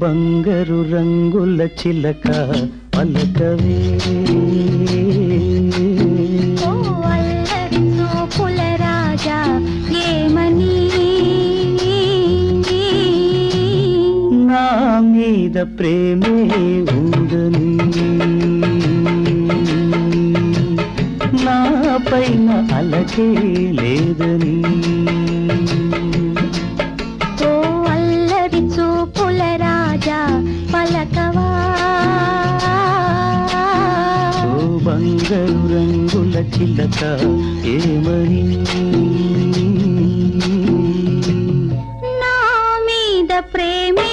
బంగారు రంగుల చిలక పలకవే, ఓ అల్లరి చూపుల రాజా ఏమని నా మీద ప్రేమే ఉందని, నా పైన అలకే లేదని. ఓ అల్లరి చూపుల రాజా పలకవా, ఓ బంగారు రంగుల చిలక ఏమని నా మీద ప్రేమే